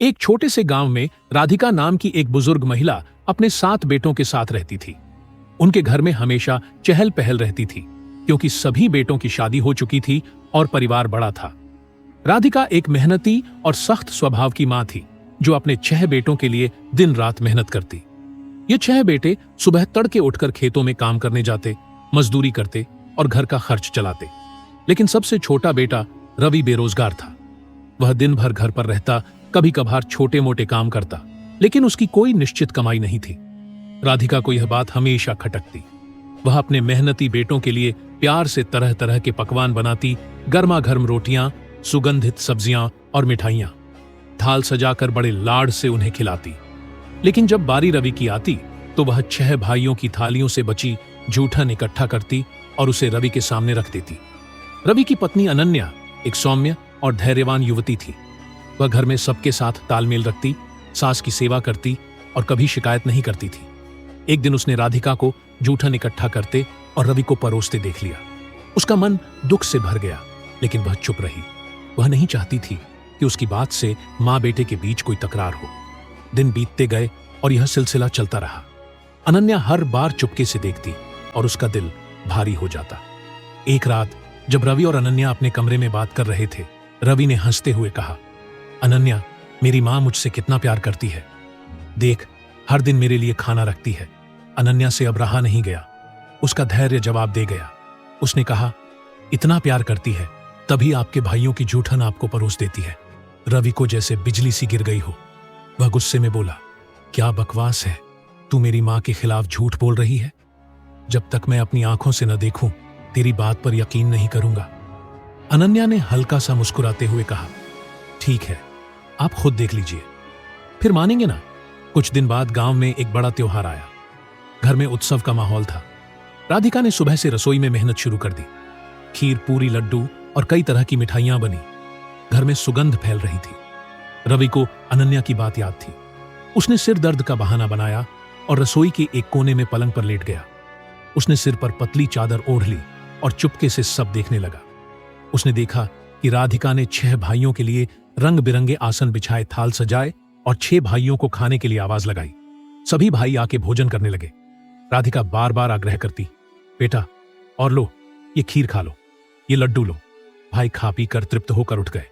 एक छोटे से गांव में राधिका नाम की एक बुजुर्ग महिला अपने 7 बेटों के साथ रहती थी। उनके घर में हमेशा चहल पहल रहती थी, क्योंकि सभी बेटों की शादी हो चुकी थी और परिवार बड़ा था। राधिका एक मेहनती और सख्त स्वभाव की मां थी, जो अपने 6 बेटों के लिए दिन रात मेहनत करती। ये 6 बेटे सुबह तड़के उठकर खेतों में काम करने जाते, मजदूरी करते और घर का खर्च चलाते। लेकिन सबसे छोटा बेटा रवि बेरोजगार था। वह दिन भर घर पर रहता, कभी कभार छोटे मोटे काम करता, लेकिन उसकी कोई निश्चित कमाई नहीं थी। राधिका को यह बात हमेशा खटकती। वह अपने मेहनती बेटों के लिए प्यार से तरह तरह के पकवान बनाती, गर्मा गर्म रोटियां, सुगंधित सब्जियां और मिठाइयां थाल सजाकर बड़े लाड से उन्हें खिलाती। लेकिन जब बारी रवि की आती तो वह 6 भाइयों की थालियों से बची जूठन इकट्ठा करती और उसे रवि के सामने रख देती। रवि की पत्नी अनन्या एक सौम्य और धैर्यवान युवती थी। वह घर में सबके साथ तालमेल रखती, सास की सेवा करती और कभी शिकायत नहीं करती थी। एक दिन उसने राधिका को जूठन इकट्ठा करते और रवि को परोसते देख लिया। उसका मन दुख से भर गया, लेकिन वह चुप रही। वह नहीं चाहती थी कि उसकी बात से मां बेटे के बीच कोई तकरार हो। दिन बीतते गए और यह सिलसिला चलता रहा। अनन्या हर बार चुपके से देखती और उसका दिल भारी हो जाता। एक रात जब रवि और अनन्या अपने कमरे में बात कर रहे थे, रवि ने हंसते हुए कहा, अनन्या, मेरी मां मुझसे कितना प्यार करती है। देख, हर दिन मेरे लिए खाना रखती है। अनन्या से अब रहा नहीं गया। उसका धैर्य जवाब दे गया। उसने कहा, इतना प्यार करती है तभी आपके भाइयों की जूठन आपको परोस देती है। रवि को जैसे बिजली सी गिर गई हो। वह गुस्से में बोला, क्या बकवास है, तू मेरी मां के खिलाफ झूठ बोल रही है। जब तक मैं अपनी आंखों से न देखूं, तेरी बात पर यकीन नहीं करूंगा। अनन्या ने हल्का सा मुस्कुराते हुए कहा, ठीक है, आप खुद देख लीजिए, फिर मानेंगे ना। कुछ दिन बाद गांव में एक बड़ा त्योहार आया। घर में उत्सव का माहौल था। राधिका ने सुबह से रसोई में मेहनत शुरू कर दी। खीर, पूरी, लड्डू और कई तरह की मिठाइयां बनी। घर में सुगंध फैल रही थी। रवि को अनन्या की बात याद थी। उसने सिर दर्द का बहाना बनाया और रसोई के एक कोने में पलंग पर लेट गया। उसने सिर पर पतली चादर ओढ़ ली और चुपके से सब देखने लगा। उसने देखा कि राधिका ने 6 भाइयों के लिए रंग बिरंगे आसन बिछाए, थाल सजाए और 6 भाइयों को खाने के लिए आवाज लगाई। सभी भाई आके भोजन करने लगे। राधिका बार बार आग्रह करती, बेटा और लो, ये खीर खा लो, ये लड्डू लो। भाई खा पी कर तृप्त होकर उठ गए।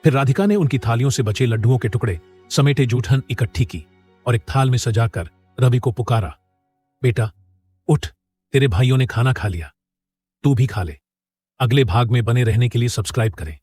फिर राधिका ने उनकी थालियों से बचे लड्डुओं के टुकड़े समेटे जूठन इकट्ठी की और एक थाल में सजाकर रवि को पुकारा, बेटा उठ, तेरे भाइयों ने खाना खा लिया, तू भी खा ले। अगले भाग में बने रहने के लिए सब्सक्राइब करें।